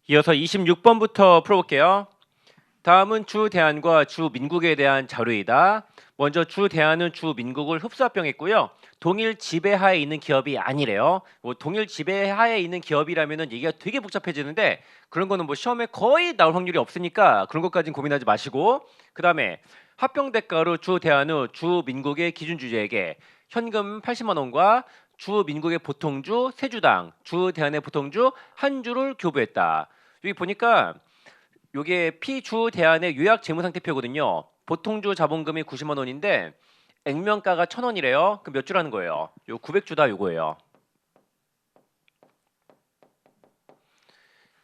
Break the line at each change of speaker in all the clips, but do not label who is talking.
이어서 26번부터 풀어볼게요. 다음은 주대한과 주민국에 대한 자료이다. 먼저 주대한은 주민국을 흡수합병했고요. 동일 지배하에 있는 기업이 아니래요. 동일 지배하에 있는 기업이라면은 얘기가 되게 복잡해지는데 그런 거는 뭐 시험에 거의 나올 확률이 없으니까 그런 것까지는 고민하지 마시고, 그 다음에 합병 대가로 주대한은 주민국의 기준 주주에게 현금 80만 원과 주민국의 보통주 3주당 주대한의 보통주 1주를 교부했다. 여기 보니까 요게 피주 대안의 요약 재무상태표거든요. 보통주 자본금이 90만 원인데 액면가가 1,000원이래요. 그럼 몇 주라는 거예요? 요 900주다 요거예요.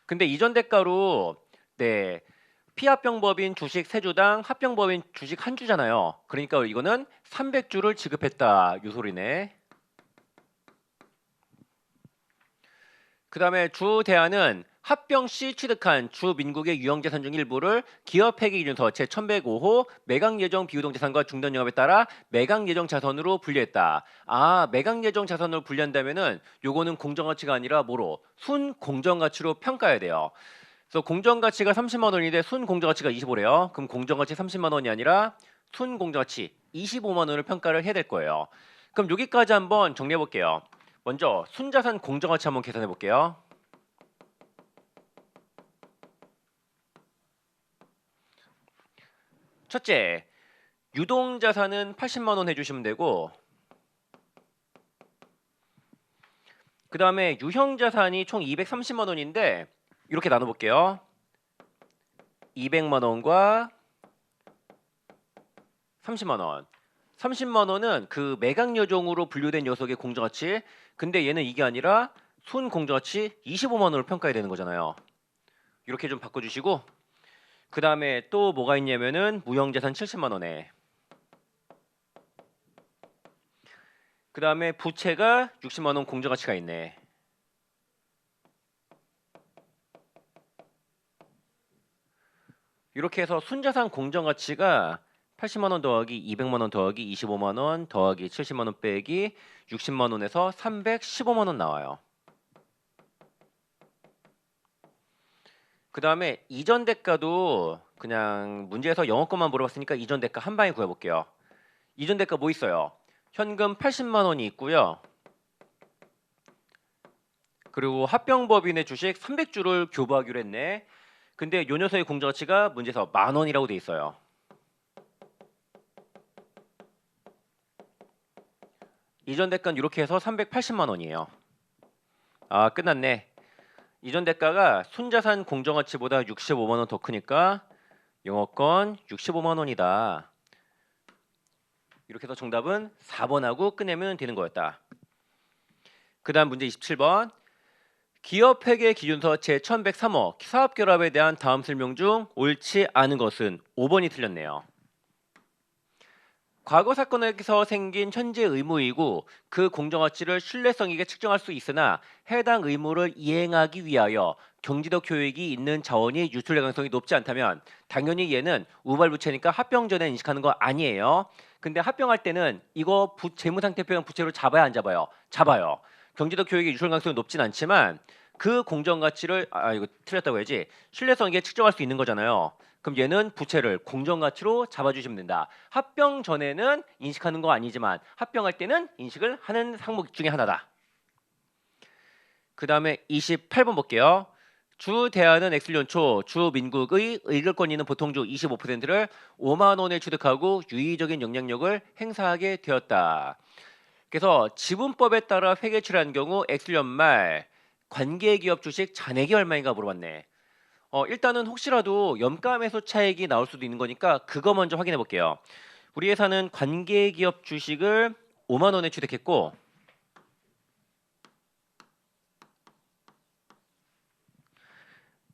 근데 이전 대가로 피합병법인 주식 3주당 합병법인 주식 1주잖아요. 그러니까 이거는 300주를 지급했다 요 소리네. 그 다음에 주대안은 합병 시 취득한 주민국의 유형자산 중 일부를 기업회계기준서 제1105호 매각예정 비유동자산과 중단영업에 따라 매각예정 자산으로 분류했다. 매각예정 자산으로 분류한다면은 요거는 공정가치가 아니라 뭐로? 순공정가치로 평가해야 돼요. 그래서 공정가치가 30만 원인데 순공정가치가 25래요. 그럼 공정가치 30만 원이 아니라 순공정가치 25만 원을 평가를 해야 될 거예요. 그럼 여기까지 한번 정리해 볼게요. 먼저 순자산 공정가치 한번 계산해 볼게요. 첫째, 유동자산은 80만 원 해주시면 되고, 그 다음에 유형자산이 총 230만 원인데 이렇게 나눠볼게요. 200만 원과 30만 원. 30만 원은 그 매각여종으로 분류된 녀석의 공정가치. 근데 얘는 이게 아니라 순공정가치 25만 원을 평가해야 되는 거잖아요. 이렇게 좀 바꿔주시고, 그 다음에 또 뭐가 있냐면은 무형자산 70만 원에, 그 다음에 부채가 60만 원 공정가치가 있네. 이렇게 해서 순자산 공정가치가 80만 원 더하기 200만 원 더하기 25만 원 더하기 70만 원 빼기 60만 원에서 315만 원 나와요. 그 다음에 이전 대가도 그냥 문제에서 영어 것만 물어봤으니까 이전 대가 한 방에 구해볼게요. 이전 대가 뭐 있어요? 현금 80만 원이 있고요. 그리고 합병법인의 주식 300주를 교부하기로 했네. 근데 요 녀석의 공정가치가 문제에서 만 원이라고 돼 있어요. 이전 대가는 이렇게 해서 380만 원이에요. 끝났네. 이전 대가가 순자산 공정가치보다 65만 원 더 크니까 영어권 65만 원이다. 이렇게 해서 정답은 4번하고 끝내면 되는 거였다. 그 다음 문제 27번. 기업회계 기준서 제1103호 사업결합에 대한 다음 설명 중 옳지 않은 것은 5번이 틀렸네요. 과거 사건에서 생긴 현재 의무이고 그 공정가치를 신뢰성 있게 측정할 수 있으나 해당 의무를 이행하기 위하여 경제적 효익이 있는 자원이 유출 가능성이 높지 않다면 당연히 얘는 우발부채니까 합병 전에 인식하는 거 아니에요. 근데 합병할 때는 이거 재무상태표는 부채로 잡아야 안 잡아요? 잡아요. 경제적 효익이 유출 가능성이 높진 않지만 그 공정가치를 이거 틀렸다고 해야지, 신뢰성 있게 측정할 수 있는 거잖아요. 그럼 얘는 부채를 공정가치로 잡아주시면 된다. 합병 전에는 인식하는 거 아니지만 합병할 때는 인식을 하는 항목 중에 하나다. 그 다음에 28번 볼게요. 주대한은 엑슬연초 주민국의 의결권 있는 보통주 25%를 5만 원에 취득하고 유의적인 영향력을 행사하게 되었다. 그래서 지분법에 따라 회계 처리한 경우 엑슬연말 관계기업 주식 잔액이 얼마인가 물어봤네. 일단은 혹시라도 염가매수 차익이 나올 수도 있는 거니까 그거 먼저 확인해 볼게요. 우리 회사는 관계기업 주식을 5만 원에 취득했고,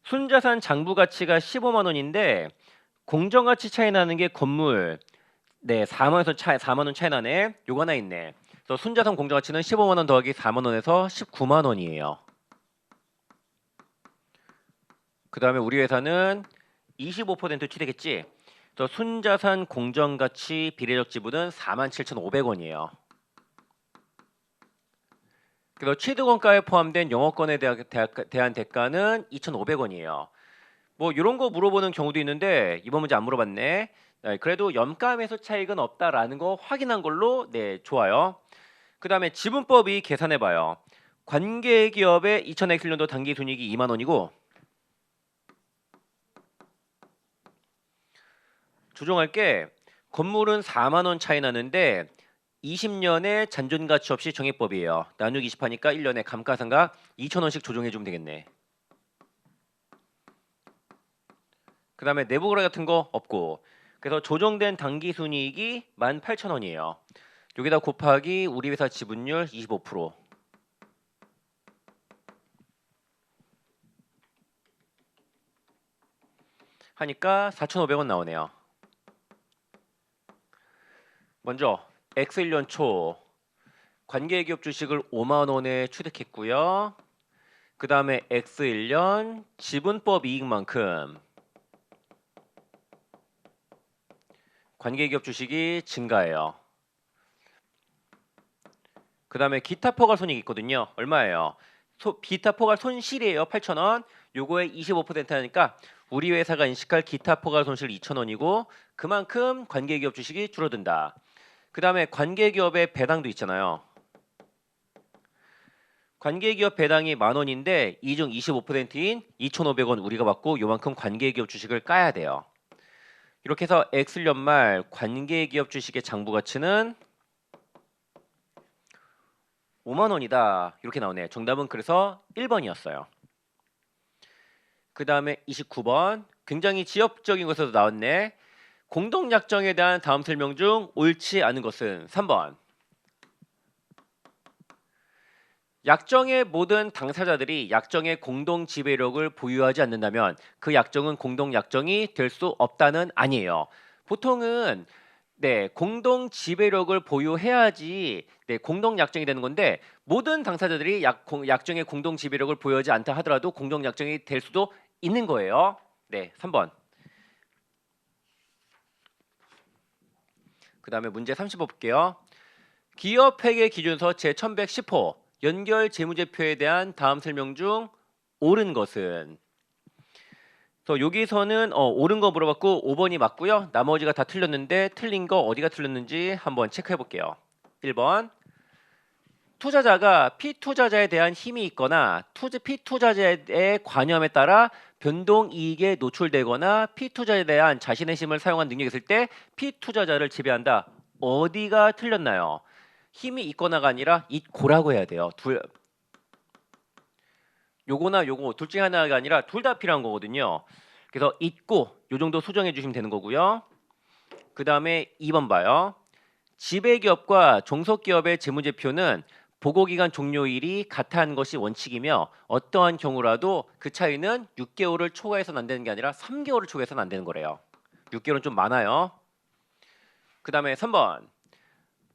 순자산 장부 가치가 15만 원인데 공정가치 차이 나는 게 건물 4만 원 차이 나네. 요거 하나 있네. 그래서 순자산 공정가치는 15만 원 더하기 4만 원에서 19만 원이에요. 그 다음에 우리 회사는 25% 취득했지. 그래서 순자산 공정가치 비례적 지분은 47,500원이에요. 그래서 취득원가에 포함된 영어권에 대한 대가는 2,500원이에요. 뭐 이런 거 물어보는 경우도 있는데 이번 문제 안 물어봤네. 네, 그래도 염가 매수 차익은 없다라는 거 확인한 걸로 네 좋아요. 그 다음에 지분법이 계산해봐요. 관계기업의 2000X년도 당기순이익이 2만 원이고 조정할게 건물은 4만 원 차이 나는데 20년에 잔존가치 없이 정액법이에요. 나누기 20 하니까 1년에 감가상각 2,000원씩 조정해주면 되겠네. 그 다음에 내부거래 같은 거 없고 그래서 조정된 당기순이익이 18,000원이에요. 여기다 곱하기 우리 회사 지분율 25% 하니까 4,500원 나오네요. 먼저 X1년 초 관계기업 주식을 5만 원에 취득했고요. 그 다음에 X1년 지분법 이익만큼 관계기업 주식이 증가해요. 그 다음에 기타 포괄 손익이 있거든요. 얼마예요? 기타 포괄 손실이에요. 8,000원. 요거에 25% 하니까 우리 회사가 인식할 기타 포괄 손실 2,000원이고 그만큼 관계기업 주식이 줄어든다. 그 다음에 관계기업의 배당도 있잖아요. 관계기업 배당이 10,000원인데 이 중 25%인 2,500원 우리가 받고 요만큼 관계기업 주식을 까야 돼요. 이렇게 해서 X년 말 관계기업 주식의 장부 가치는 5만 원이다. 이렇게 나오네. 정답은 그래서 1번이었어요. 그 다음에 29번. 굉장히 지엽적인 것에서 나왔네. 공동약정에 대한 다음 설명 중 옳지 않은 것은 3번. 약정의 모든 당사자들이 약정의 공동 지배력을 보유하지 않는다면 그 약정은 공동 약정이 될 수 없다는 아니에요. 보통은 네, 공동 지배력을 보유해야지 네, 공동 약정이 되는 건데 모든 당사자들이 약정의 공동 지배력을 보유하지 않다 하더라도 공동 약정이 될 수도 있는 거예요. 네, 3번. 그 다음에 문제 30번 볼게요. 기업 회계 기준서 제1110호 연결 재무제표에 대한 다음 설명 중 옳은 것은 여기서는 옳은 거 물어봤고 5번이 맞고요. 나머지가 다 틀렸는데 틀린 거 어디가 틀렸는지 한번 체크해 볼게요. 1번 투자자가 피투자자에 대한 힘이 있거나 피투자자의 관여함에 따라 변동이익에 노출되거나 피투자자에 대한 자신의 힘을 사용한 능력이 있을 때 피투자자를 지배한다. 어디가 틀렸나요? 힘이 있거나가 아니라 있고라고 해야 돼요. 요거나 요거 둘 중에 하나가 아니라 둘 다 필요한 거거든요. 그래서 있고 요 정도 수정해 주시면 되는 거고요. 그 다음에 2번 봐요. 지배기업과 종속기업의 재무제표는 보고기간 종료일이 같은 것이 원칙이며 어떠한 경우라도 그 차이는 6개월을 초과해서는 안 되는 게 아니라 3개월을 초과해서는 안 되는 거래요. 6개월은 좀 많아요. 그 다음에 3번.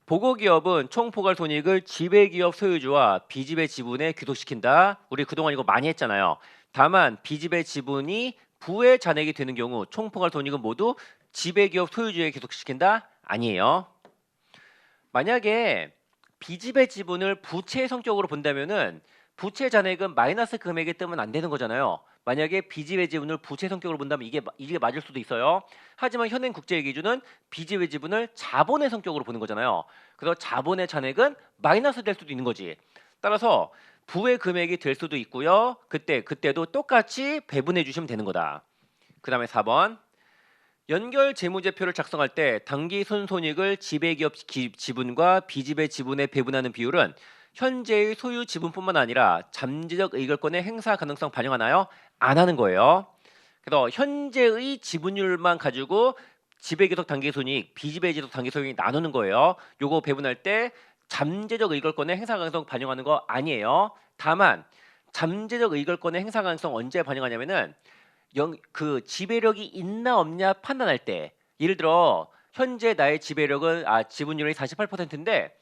보고기업은 총포괄손익을 지배기업 소유주와 비지배 지분에 귀속시킨다. 우리 그동안 이거 많이 했잖아요. 다만 비지배 지분이 부의 잔액이 되는 경우 총포괄손익은 모두 지배기업 소유주에 귀속시킨다? 아니에요. 만약에 비지배 지분을 부채 성격으로 본다면은 부채 잔액은 마이너스 금액에 뜨면 안 되는 거잖아요. 만약에 비지배 지분을 부채 성격으로 본다면 이게 맞을 수도 있어요. 하지만 현행 국제 기준은 비지배 지분을 자본의 성격으로 보는 거잖아요. 그래서 자본의 잔액은 마이너스 될 수도 있는 거지. 따라서 부의 금액이 될 수도 있고요. 그때도 똑같이 배분해 주시면 되는 거다. 그 다음에 4번. 연결 재무제표를 작성할 때 당기 순손익을 지배기업 지분과 비지배 지분에 배분하는 비율은 현재의 소유 지분뿐만 아니라 잠재적 의결권의 행사 가능성 반영하나요? 안 하는 거예요. 그래서 현재의 지분율만 가지고 지배기속 당기순이익, 비지배기속 당기순이익 나누는 거예요. 요거 배분할 때 잠재적 의결권의 행사 가능성 반영하는 거 아니에요. 다만 잠재적 의결권의 행사 가능성 언제 반영하냐면은 그 지배력이 있나 없냐 판단할 때 예를 들어 현재 나의 지배력은 지분율이 48%인데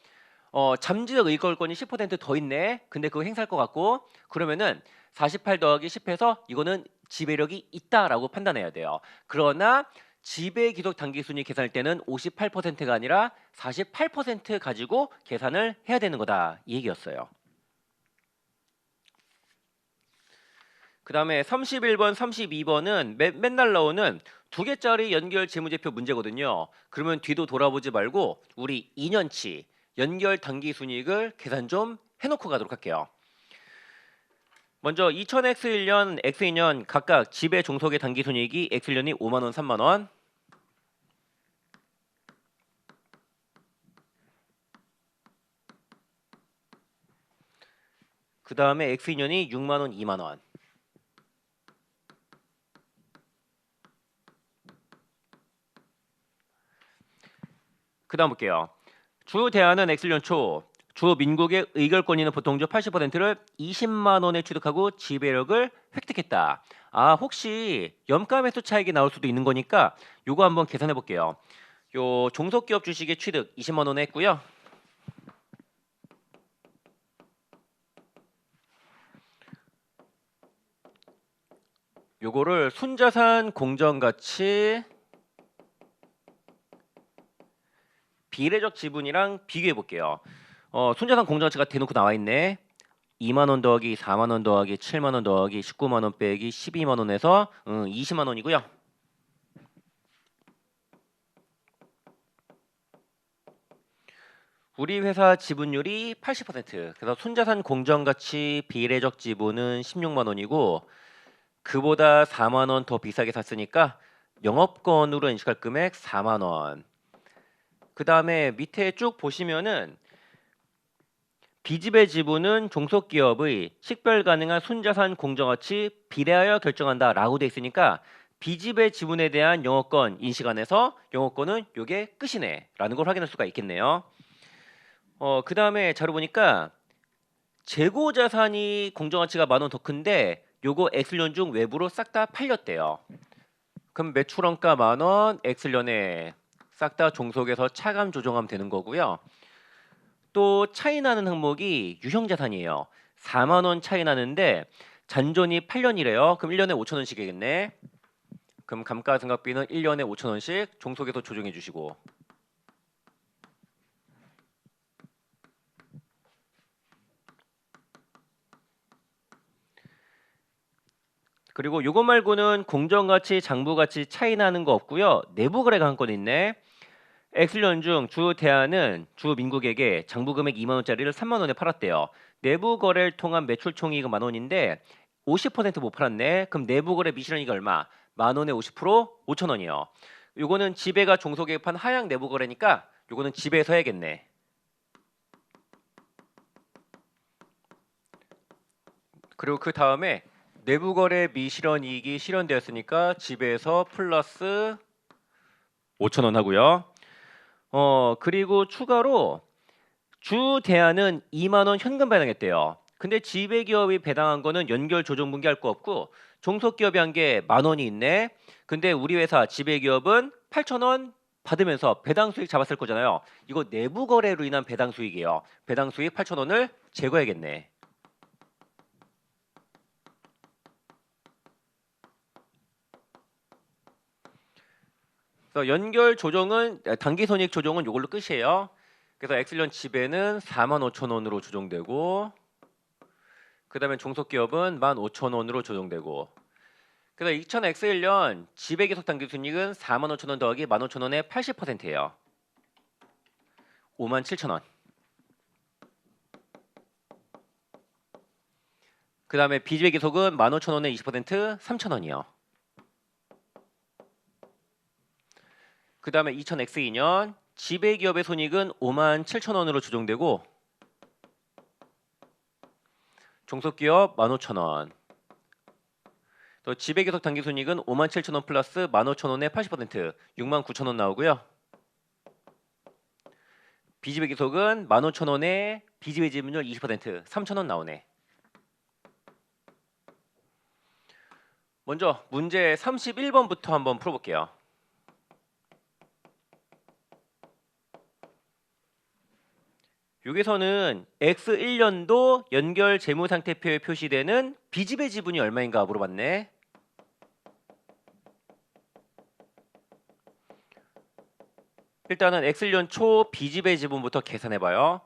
잠재적 의결권이 10%더 있네. 근데 그거 행사할 것 같고 그러면은 48 더하기 10해서 이거는 지배력이 있다라고 판단해야 돼요. 그러나 지배기속 당기순이익 계산할 때는 58%가 아니라 48% 가지고 계산을 해야 되는 거다 이 얘기였어요. 그다음에 31번, 32번은 맨날 나오는 두 개짜리 연결 재무제표 문제거든요. 그러면 뒤도 돌아보지 말고 우리 2년치 연결 당기순이익을 계산 좀 해놓고 가도록 할게요. 먼저 2000X1년, X2년 각각 지배 종속의 당기순이익이 X1년이 5만 원, 3만 원. 그 다음에 X2년이 6만 원, 2만 원. 그 다음 볼게요. 주 대안은 X년 초 주 민국의 의결권위는 보통주 80%를 20만 원에 취득하고 지배력을 획득했다. 아, 혹시 염가매수 차익이 나올 수도 있는 거니까 요거 한번 계산해 볼게요. 요 종속기업 주식의 취득 20만 원에 했고요. 요거를 순자산 공정가치 비례적 지분이랑 비교해 볼게요. 순자산 공정가치가 대놓고 나와 있네. 2만 원 더하기 4만 원 더하기 7만 원 더하기 19만 원 빼기 12만 원에서 20만 원이고요. 우리 회사 지분율이 80%. 그래서 순자산 공정가치 비례적 지분은 16만 원이고 그보다 4만 원 더 비싸게 샀으니까 영업권으로 인식할 금액 4만 원. 그 다음에 밑에 쭉 보시면은 비지배 지분은 종속기업의 식별 가능한 순자산 공정가치 비례하여 결정한다라고 돼 있으니까 비지배 지분에 대한 영업권 인식 안에서 영업권은 요게 끝이네라는 걸 확인할 수가 있겠네요. 그 다음에 자료 보니까 재고 자산이 공정가치가 10,000원 더 큰데 요거 X년 중 외부로 싹 다 팔렸대요. 그럼 매출원가 10,000원, X년에 싹 다 종속에서 차감 조정하면 되는 거고요. 또 차이 나는 항목이 유형자산이에요. 4만 원 차이 나는데 잔존이 8년이래요. 그럼 1년에 5,000원씩이겠네. 그럼 감가상각비는 1년에 5,000원씩 종속에서 조정해 주시고. 그리고 요거 말고는 공정가치, 장부가치 차이 나는 거 없고요. 내부 거래가 한 건 있네. X년 중 주 대안은 주 민국에게 장부금액 2만 원짜리를 3만 원에 팔았대요. 내부 거래를 통한 매출 총이익은 10,000원인데 50%못 팔았네. 그럼 내부 거래 미실현이익이 얼마? 10,000원에 50% 5,000원이요. 요거는 지배가 종속에 판 하향 내부 거래니까 요거는 지배에서 해야겠네. 그리고 그 다음에 내부 거래 미실현이익이 실현되었으니까 지배에서 플러스 5,000원 하고요. 그리고 추가로 주 대안은 2만 원 현금 배당했대요. 근데 지배기업이 배당한 거는 연결 조정 분기할 거 없고 종속기업이 한 게 10,000원이 있네. 근데 우리 회사 지배기업은 8,000원 받으면서 배당 수익 잡았을 거잖아요. 이거 내부 거래로 인한 배당 수익이에요. 배당 수익 8,000원을 제거해야겠네. 그래서 연결 조정은 단기 손익 조정은 이걸로 끝이에요. 그래서 엑셀런 지배는 45,000원으로 조정되고 그 다음에 종속기업은 15,000원으로 조정되고 그래서 2000X1년 지배계속 단기순이익은 45,000원 더하기 15,000원의 80%예요. 57,000원. 그 다음에 비지배계속은 15,000원의 20% 3,000원이요. 그 다음에 2000X2년 지배기업의 손익은 57,000원으로 조정되고 종속기업 15,000원. 또 지배계속 단기순이익은 57,000원 플러스 15,000원의 80% 69,000원 나오고요. 비지배계속은 15,000원에 비지배 지분율 20% 3,000원 나오네. 먼저 문제 31번부터 한번 풀어볼게요. 여기서는 X1년도 연결 재무상태표에 표시되는 비지배 지분이 얼마인가 물어봤네. 일단은 X년 초 비지배 지분부터 계산해봐요.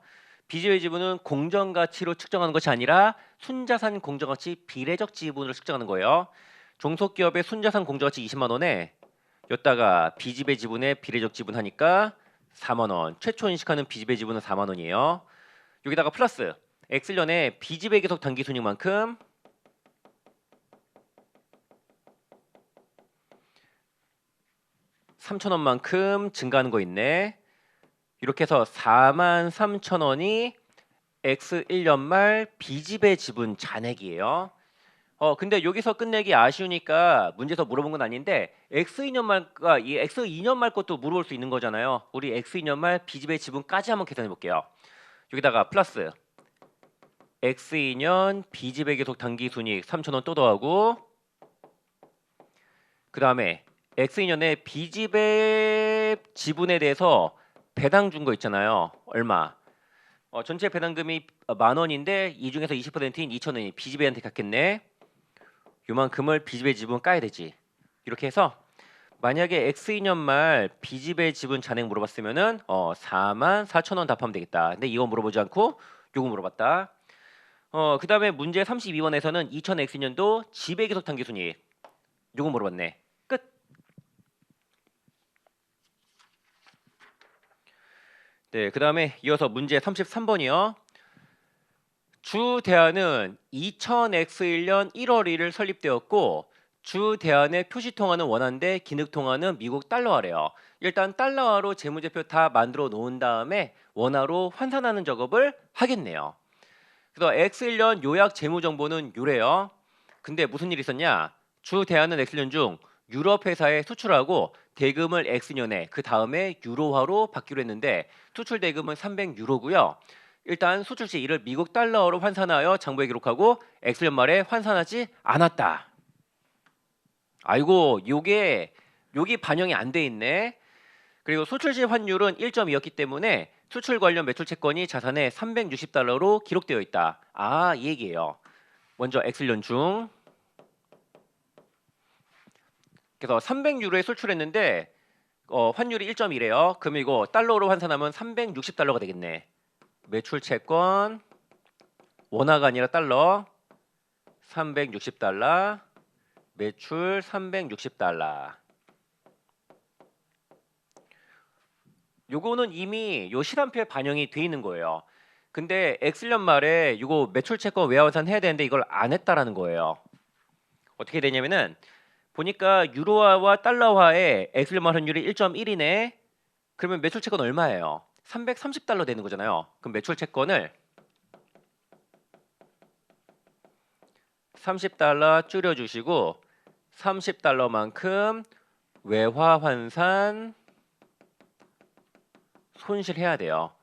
비지배 지분은 공정가치로 측정하는 것이 아니라 순자산 공정가치 비례적 지분으로 측정하는 거예요. 종속기업의 순자산 공정가치 20만 원에 여기다가 비지배 지분의 비례적 지분 하니까 4만 원. 최초 인식하는 비지배 지분은 4만 원이에요. 여기다가 플러스 X년에 비지배 계속 단기 순이익만큼 3,000원만큼 증가하는 거 있네. 이렇게 해서 43,000원이 X1년 말 비지배 지분 잔액이에요. 근데 여기서 끝내기 아쉬우니까 문제에서 물어본 건 아닌데 X2년 말과 이 X2년 말 것도 물어볼 수 있는 거잖아요. 우리 X2년 말 비지배 지분까지 한번 계산해 볼게요. 여기다가 플러스 X2년 비지배 계속 단기 순이익 3,000원 또 더하고 그 다음에 X2년에 비지배 지분에 대해서 배당 준 거 있잖아요. 얼마? 전체 배당금이 10,000원인데 이 중에서 20%인 2,000원이 비지배한테 갔겠네. 요만큼을 비지배 지분 까야 되지. 이렇게 해서 만약에 X2년 말 비지배 지분 잔액 물어봤으면은 44,000원 답하면 되겠다. 근데 이거 물어보지 않고 요거 물어봤다. 그 다음에 문제 32번에서는 2000X년도 지배 계속 단기 순이익 요거 물어봤네. 끝. 네, 그 다음에 이어서 문제 33번이요. 주 대안은 2000X1년 1월 1일 설립되었고 주 대안의 표시 통화는 원화인데 기능 통화는 미국 달러화래요. 일단 달러화로 재무제표 다 만들어 놓은 다음에 원화로 환산하는 작업을 하겠네요. 그래서 X1년 요약 재무 정보는 요래요. 근데 무슨 일이 있었냐? 주 대안은 X년 중 유럽 회사에 수출하고 대금을 X년에 그 다음에 유로화로 받기로 했는데 수출 대금은 300유로고요. 일단 수출 시 이를 미국 달러로 환산하여 장부에 기록하고 X년 말에 환산하지 않았다. 아이고 요게 반영이 안 돼 있네. 그리고 수출 시 환율은 1.2였기 때문에 수출 관련 매출 채권이 자산에 360달러로 기록되어 있다. 이 얘기예요. 먼저 X년 중 그래서 300유로에 수출했는데 환율이 1.1이래요. 그럼 이거 달러로 환산하면 360달러가 되겠네. 매출 채권 원화가 아니라 달러 360달러 매출 360달러. 요거는 이미 요 시간표에 반영이 돼 있는 거예요. 근데 X년 말에 이거 매출 채권 외화 환산 해야 되는데 이걸 안 했다라는 거예요. 어떻게 되냐면은 보니까 유로화와 달러화의 X년 말 환율이 1.1이네. 그러면 매출 채권 얼마예요? 330달러 되는 거잖아요. 그럼 매출 채권을 30달러 줄여주시고 30달러만큼 외화 환산 손실해야 돼요.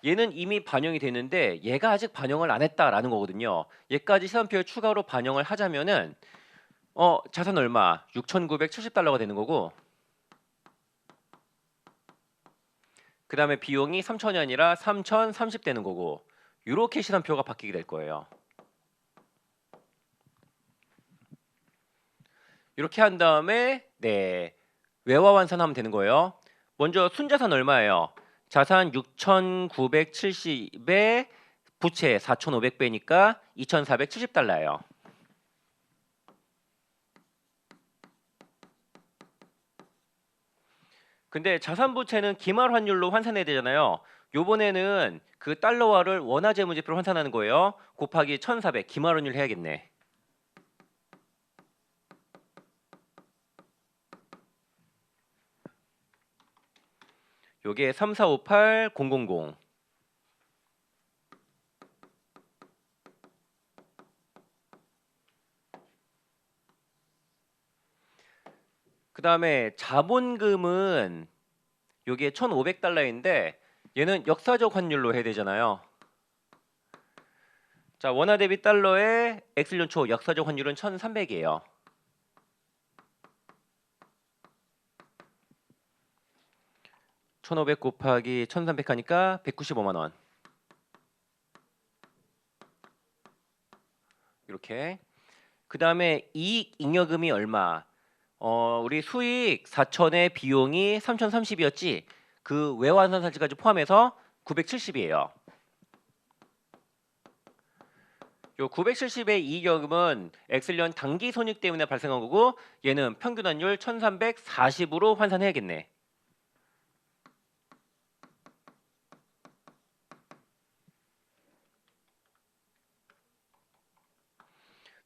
얘는 이미 반영이 됐는데 얘가 아직 반영을 안 했다라는 거거든요. 얘까지 시간표에 추가로 반영을 하자면은 자산 얼마? 6,970달러가 되는 거고 그 다음에 비용이 3,000이 아니라 3,030 되는 거고 이렇게 시간표가 바뀌게 될 거예요. 이렇게 한 다음에 외화 환산하면 되는 거예요. 먼저 순자산 얼마예요? 자산 6,970에 부채 4,500배니까 2,470달러예요. 근데 자산 부채는 기말 환율로 환산해야 되잖아요. 요번에는 그 달러화를 원화 재무제표로 환산하는 거예요. 곱하기 1,400 기말 환율 해야겠네. 요게 3458000. 그 다음에 자본금은 요게 1,500달러인데 얘는 역사적 환율로 해야 되잖아요. 자, 원화 대비 달러의 X년 초 역사적 환율은 1,300이에요. (1,500) 곱하기 1,300 하니까 195만 원. 이렇게. 그 다음에 이익 잉여금이 얼마? 우리 수익 4,000에 비용이 3,030이었지. 그 외환산사지까지 포함해서 970이에요. 요 970의 이익여금은 엑셀련 당기 손익 때문에 발생한 거고 얘는 평균 환율 1340으로 환산해야겠네.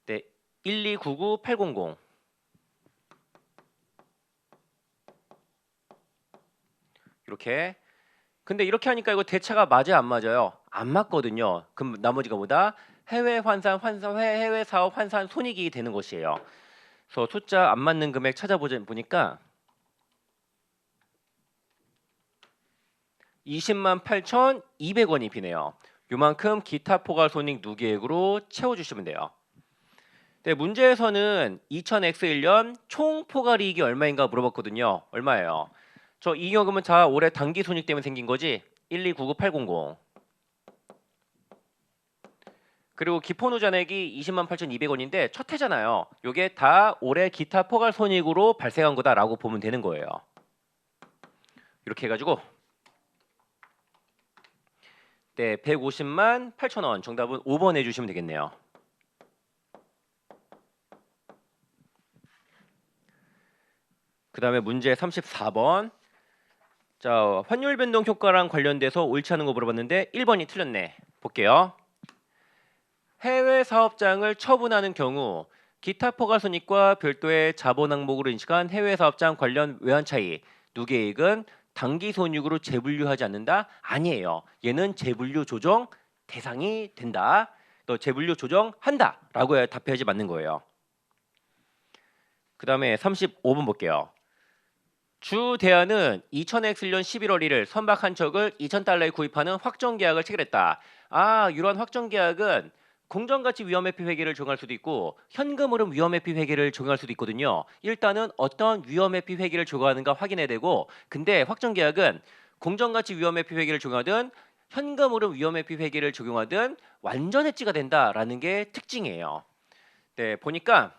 네, 1299800 이렇게. 근데 이렇게 하니까 이거 대차가 맞아요, 안 맞아요? 안 맞거든요. 그럼 나머지가 뭐다? 해외 환산, 해외 사업 환산 손익이 되는 것이에요. 그래서 숫자 안 맞는 금액 찾아보니까 208,200원이 비네요. 요만큼 기타 포괄 손익 누계액으로 채워주시면 돼요. 네, 문제에서는 2000X1년 총 포괄 이익이 얼마인가 물어봤거든요. 얼마예요? 저 이익여금은 다 올해 단기 손익 때문에 생긴 거지? 1299800. 그리고 기본후 잔액이 208,200원인데 첫 해잖아요. 요게 다 올해 기타 포괄 손익으로 발생한 거다라고 보면 되는 거예요. 이렇게 해가지고 네, 150만 8천원 정답은 5번 해주시면 되겠네요. 그 다음에 문제 34번. 자, 환율 변동 효과랑 관련돼서 옳지 않은 거 물어봤는데 1번이 틀렸네. 볼게요. 해외 사업장을 처분하는 경우 기타 포괄 손익과 별도의 자본 항목으로 인식한 해외 사업장 관련 외환 차이 누계액은 당기 손익으로 재분류하지 않는다? 아니에요. 얘는 재분류 조정 대상이 된다. 또 재분류 조정한다 라고 답해야지 맞는 거예요. 그 다음에 35번 볼게요. 주 대안은 2000X년 11월 1일 선박 한 척을 2,000달러에 구입하는 확정 계약을 체결했다. 아, 이러한 확정 계약은 공정가치 위험회피 회계를 적용할 수도 있고 현금 흐름 위험회피 회계를 적용할 수도 있거든요. 일단은 어떤 위험회피 회계를 적용하는가 확인해야 되고, 근데 확정 계약은 공정가치 위험회피 회계를 적용하든 현금 흐름 위험회피 회계를 적용하든 완전 해지가 된다라는 게 특징이에요. 네, 보니까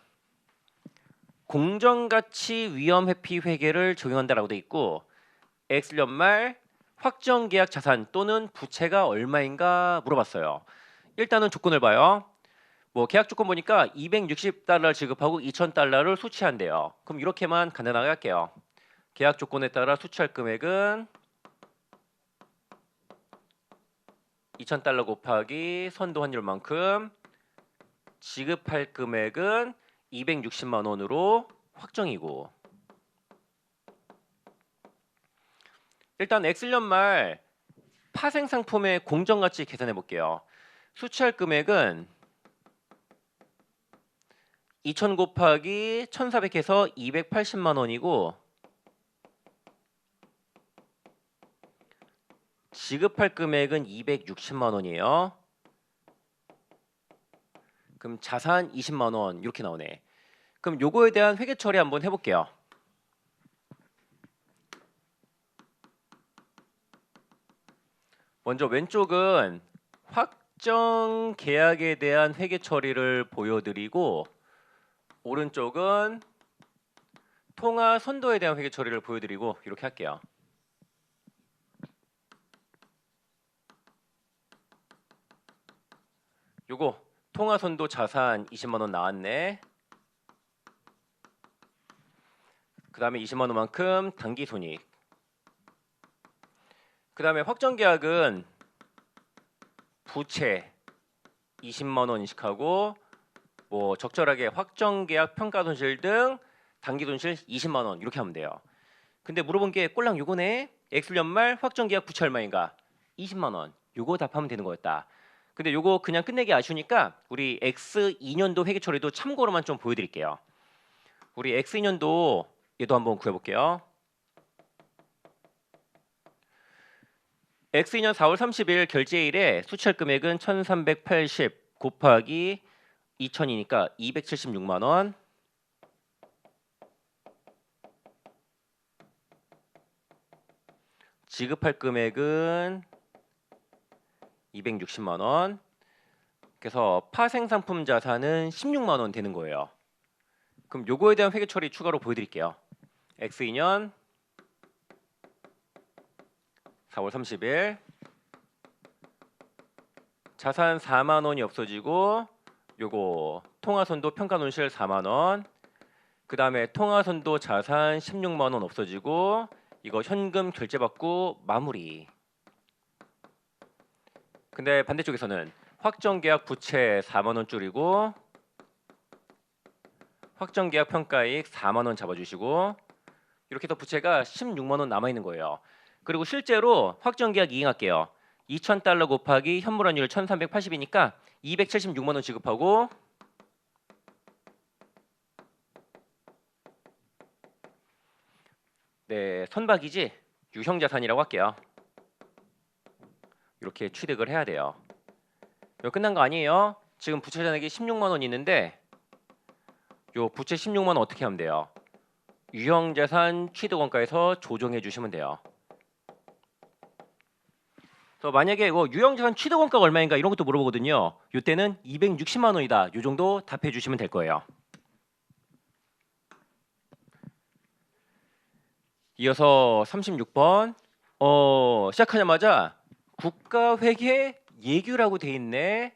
공정가치 위험 회피 회계를 적용한다라고 돼 있고 X년 말 확정 계약 자산 또는 부채가 얼마인가 물어봤어요. 일단은 조건을 봐요. 뭐 계약 조건 보니까 260달러 지급하고 2,000달러를 수취한대요. 그럼 이렇게만 간단하게 할게요. 계약 조건에 따라 수취할 금액은 2,000달러 곱하기 선도 환율만큼 지급할 금액은 260만 원으로 확정이고, 일단 X년 말 파생 상품의 공정가치 계산해 볼게요. 수취할 금액은 2,000 곱하기 1,400 해서 280만 원이고 지급할 금액은 260만 원이에요. 그럼 자산 20만 원 이렇게 나오네. 그럼 요거에 대한 회계 처리 한번 해볼게요. 먼저 왼쪽은 확정 계약에 대한 회계 처리를 보여드리고 오른쪽은 통화 선도에 대한 회계 처리를 보여드리고 이렇게 할게요. 요거 통화 선도 자산 20만 원 나왔네. 그 다음에 20만 원만큼 단기 손익. 그 다음에 확정 계약은 부채 20만 원 인식하고 뭐 적절하게 확정 계약 평가 손실 등 단기 손실 20만 원 이렇게 하면 돼요. 근데 물어본 게 꼴랑 요거네. X년 말 확정 계약 부채 얼마인가? 20만 원. 요거 답하면 되는 거였다. 근데 요거 그냥 끝내기 아쉬우니까 우리 X2년도 회계 처리도 참고로만 좀 보여드릴게요. 우리 X2년도 얘도 한번 구해볼게요. X2년 4월 30일 결제일에 수취할 금액은 1,380 곱하기 2,000이니까 276만 원. 지급할 금액은 260만 원. 그래서 파생 상품 자산은 16만 원 되는 거예요. 그럼 요거에 대한 회계 처리 추가로 보여드릴게요. X2년 4월 30일 자산 4만 원이 없어지고 요거 통화선도 평가손실 4만 원. 그다음에 통화선도 자산 16만 원 없어지고 이거 현금 결제받고 마무리. 근데 반대쪽에서는 확정계약 부채 4만 원 줄이고 확정계약 평가이익 4만 원 잡아주시고 이렇게 해서 부채가 16만 원 남아 있는 거예요. 그리고 실제로 확정계약 이행할게요. 2,000달러 곱하기 현물환율 1,380이니까 276만 원 지급하고 네, 선박이지 유형자산이라고 할게요. 이렇게 취득을 해야 돼요. 이거 끝난 거 아니에요. 지금 부채 잔액이 16만 원 있는데 요 부채 16만 원 어떻게 하면 돼요? 유형자산 취득원가에서 조정해 주시면 돼요. 그래서 만약에 이거 유형자산 취득원가가 얼마인가 이런 것도 물어보거든요. 이때는 260만 원이다. 요 정도 답해 주시면 될 거예요. 이어서 36번 시작하자마자 국가회계 예규라고 돼 있네.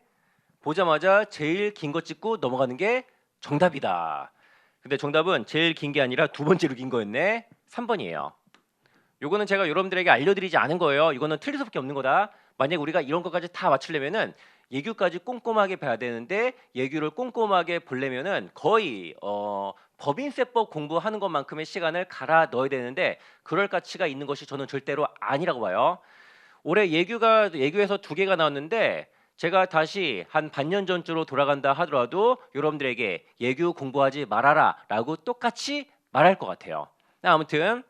보자마자 제일 긴 거 찍고 넘어가는 게 정답이다. 근데 정답은 제일 긴 게 아니라 두 번째로 긴 거였네. 3번이에요. 요거는 제가 여러분들에게 알려드리지 않은 거예요. 이거는 틀릴 수밖에 없는 거다. 만약 우리가 이런 것까지 다 맞추려면은 예규까지 꼼꼼하게 봐야 되는데 예규를 꼼꼼하게 보려면은 거의 법인세법 공부하는 것만큼의 시간을 갈아 넣어야 되는데 그럴 가치가 있는 것이 저는 절대로 아니라고 봐요. 올해 예규에서 두 개가 나왔는데 제가 다시 한 반년 전주로 돌아간다 하더라도 여러분들에게 예규 공부하지 말아라라고 똑같이 말할 것 같아요. 아무튼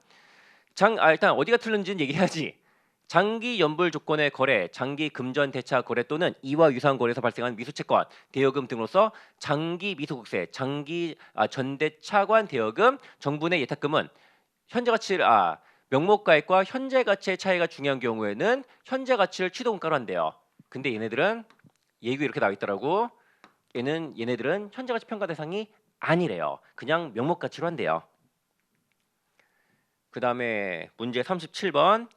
일단 어디가 틀린지는 얘기해야지. 장기 연불 조건의 거래, 장기 금전 대차 거래 또는 이와 유사한 거래에서 발생한 미수채권, 대여금 등으로서 장기 미수국세, 전대차관 대여금, 정분의 예탁금은 현재 가치를 명목가액과 현재 가치의 차이가 중요한 경우에는 현재 가치를 취득원가로 한대요. 근데 얘네들은 예규 이렇게 나와 있더라고. 얘네들은 현재 가치 평가 대상이 아니래요. 그냥 명목 가치로 한대요. 그 다음에 문제 37번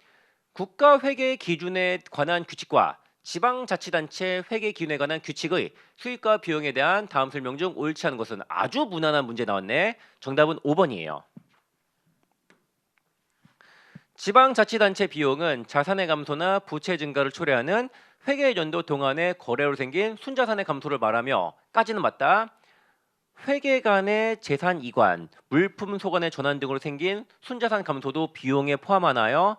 국가회계 기준에 관한 규칙과 지방자치단체 회계 기준에 관한 규칙의 수익과 비용에 대한 다음 설명 중 옳지 않은 것은 아주 무난한 문제 나왔네. 정답은 5번이에요. 지방자치단체 비용은 자산의 감소나 부채 증가를 초래하는 회계연도 동안의 거래로 생긴 순자산의 감소를 말하며 까지는 맞다. 회계 간의 재산 이관, 물품 소관의 전환 등으로 생긴 순자산 감소도 비용에 포함하나요?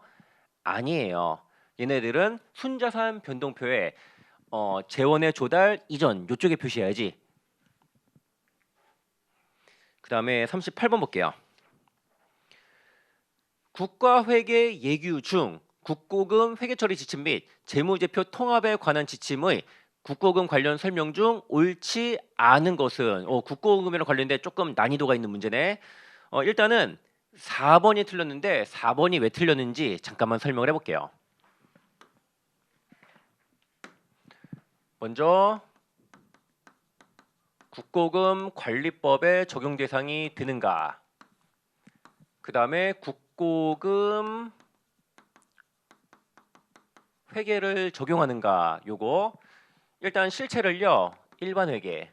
아니에요. 얘네들은 순자산 변동표에 재원의 조달 이전 요쪽에 표시해야지. 그 다음에 38번 볼게요. 국가회계 예규 중 국고금 회계처리 지침 및 재무제표 통합에 관한 지침의 국고금 관련 설명 중 옳지 않은 것은 국고금이랑 관련된 조금 난이도가 있는 문제네. 일단은 4번이 틀렸는데 4번이 왜 틀렸는지 잠깐만 설명을 해볼게요. 먼저 국고금 관리법의 적용 대상이 되는가. 그 다음에 국고금 회계를 적용하는가. 요거 일단 실체를요. 일반 회계,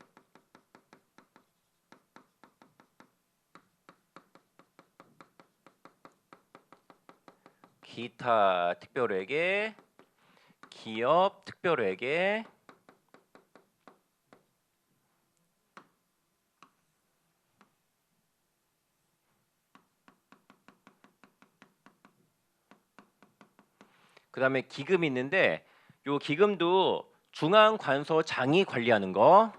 기타 특별회계, 기업 특별회계, 그 다음에 기금이 있는데 요 기금도 중앙관서장이 관리하는 거,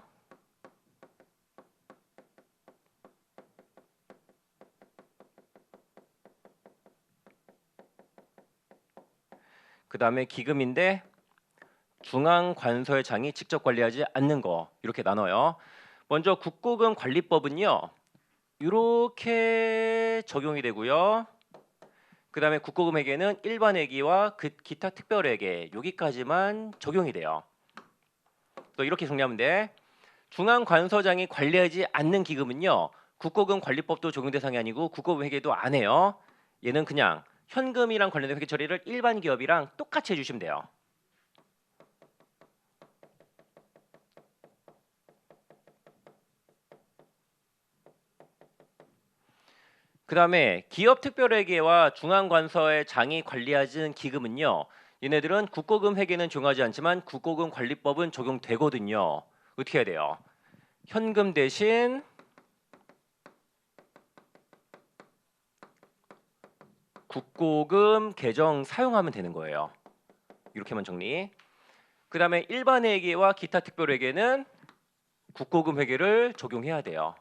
그 다음에 기금인데 중앙관서장이 직접 관리하지 않는 거 이렇게 나눠요. 먼저 국고금 관리법은요. 이렇게 적용이 되고요. 그 다음에 국고금 회계는 일반 회계와 기타 특별 회계 여기까지만 적용이 돼요. 또 이렇게 정리하면 돼. 중앙관서장이 관리하지 않는 기금은요. 국고금 관리법도 적용 대상이 아니고 국고금 회계도 안 해요. 얘는 그냥 현금이랑 관련된 회계 처리를 일반 기업이랑 똑같이 해주시면 돼요. 그다음에 기업특별회계와 중앙관서의 장이 관리하는 기금은요. 얘네들은 국고금 회계는 적용하지 않지만 국고금 관리법은 적용되거든요. 어떻게 해야 돼요? 현금 대신 국고금 계정 사용하면 되는 거예요. 이렇게만 정리. 그다음에 일반 회계와 기타 특별회계는 국고금 회계를 적용해야 돼요.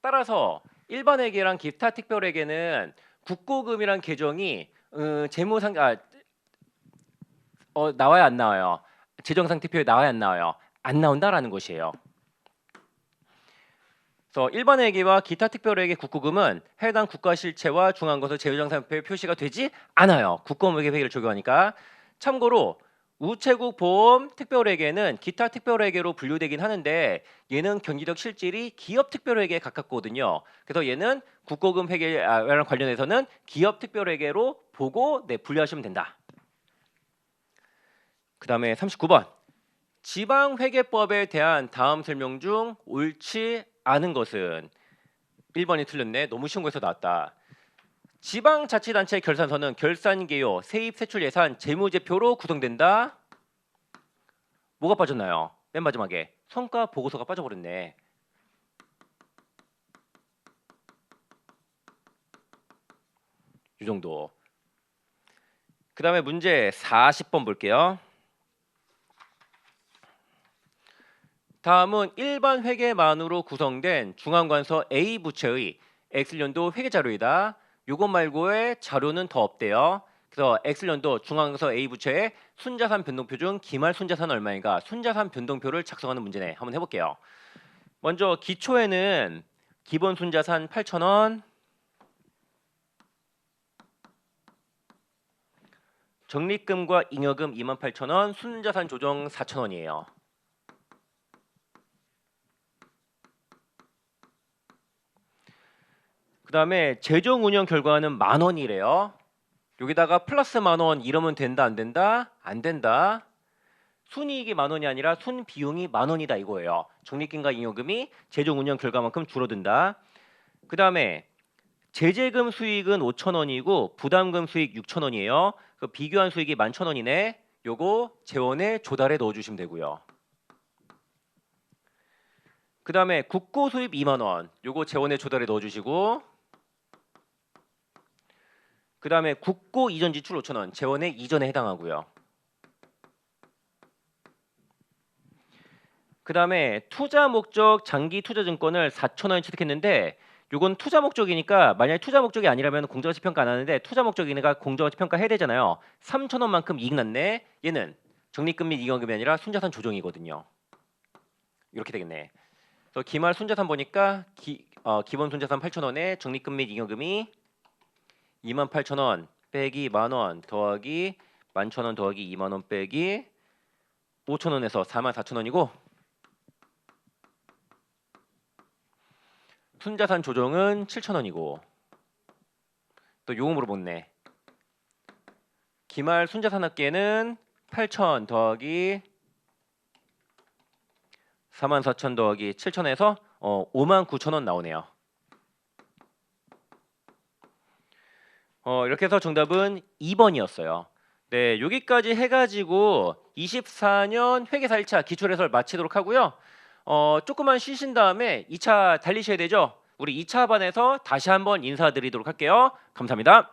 따라서 일반 회계랑 기타 특별회계는 국고금이란 계정이 재무상 나와야 안 나와요? 재정상태표에 나와야 안 나와요? 안 나온다라는 것이에요. 그래서 일반 회계와 기타 특별회계 국고금은 해당 국가 실체와 중앙거서 재정상태표에 표시가 되지 않아요. 국고금 회계를 적용하니까. 참고로 우체국 보험 특별회계는 기타 특별회계로 분류되긴 하는데 얘는 경제적 실질이 기업 특별회계에 가깝거든요. 그래서 얘는 국고금 회계랑 관련해서는 기업 특별회계로 보고 분류하시면 된다. 그 다음에 39번. 지방회계법에 대한 다음 설명 중 옳지 않은 것은 1번이 틀렸네. 너무 쉬운 거에서 나왔다. 지방자치단체 결산서는 결산개요, 세입세출예산, 재무제표로 구성된다. 뭐가 빠졌나요? 맨 마지막에 성과 보고서가 빠져버렸네. 이 정도. 그 다음에 문제 40번 볼게요. 다음은 일반 회계만으로 구성된 중앙관서 A 부처의 X년도 회계자료이다. 요것 말고의 자료는 더 없대요. 그래서 X년도 중앙관서 A 부처의 순자산 변동표 중 기말 순자산 얼마인가 순자산 변동표를 작성하는 문제네. 한번 해볼게요. 먼저 기초에는 기본 순자산 8,000원, 적립금과 잉여금 28,000원, 순자산 조정 4,000원이에요. 그 다음에 재정 운영 결과는 10,000원이래요. 여기다가 플러스 10,000원 이러면 된다 안 된다? 안 된다. 순이익이 10,000원이 아니라 순 비용이 10,000원이다 이거예요. 적립금과 잉여금이 재정 운영 결과만큼 줄어든다. 그 다음에 제재금 수익은 5,000원이고 부담금 수익 6,000원이에요. 그 비교한 수익이 11,000원이네. 요거 재원에 조달해 넣어주시면 되고요. 그 다음에 국고 수입 2만원. 요거 재원에 조달해 넣어주시고 그 다음에 국고 이전 지출 5,000원. 재원에 이전에 해당하고요. 그 다음에 투자 목적 장기 투자증권을 4,000원에 취득했는데 요건 투자 목적이니까 만약에 투자 목적이 아니라면 공정가치 평가 안 하는데 투자 목적이니까 공정가치 평가 해야 되잖아요. 3,000원만큼 이익 났네. 얘는 적립금 및 잉여금이 아니라 순자산 조정이거든요. 이렇게 되겠네. 그래서 기말 순자산 보니까 기본 순자산 8,000원에 적립금 및 잉여금이 28,000원 빼기 10,000원 더하기 11,000원 더하기 2만원 빼기 5,000원에서 44,000원이고 순자산 조정은 7,000원이고 또 요거 물어보네. 기말 순자산 합계는 8,000 더하기 44,000 더하기 7,000에서 59,000원 나오네요. 이렇게 해서 정답은 2번이었어요. 네, 여기까지 해가지고 24년 회계사 1차 기출해설 마치도록 하고요. 조금만 쉬신 다음에 2차 달리셔야 되죠. 우리 2차 반에서 다시 한번 인사드리도록 할게요. 감사합니다.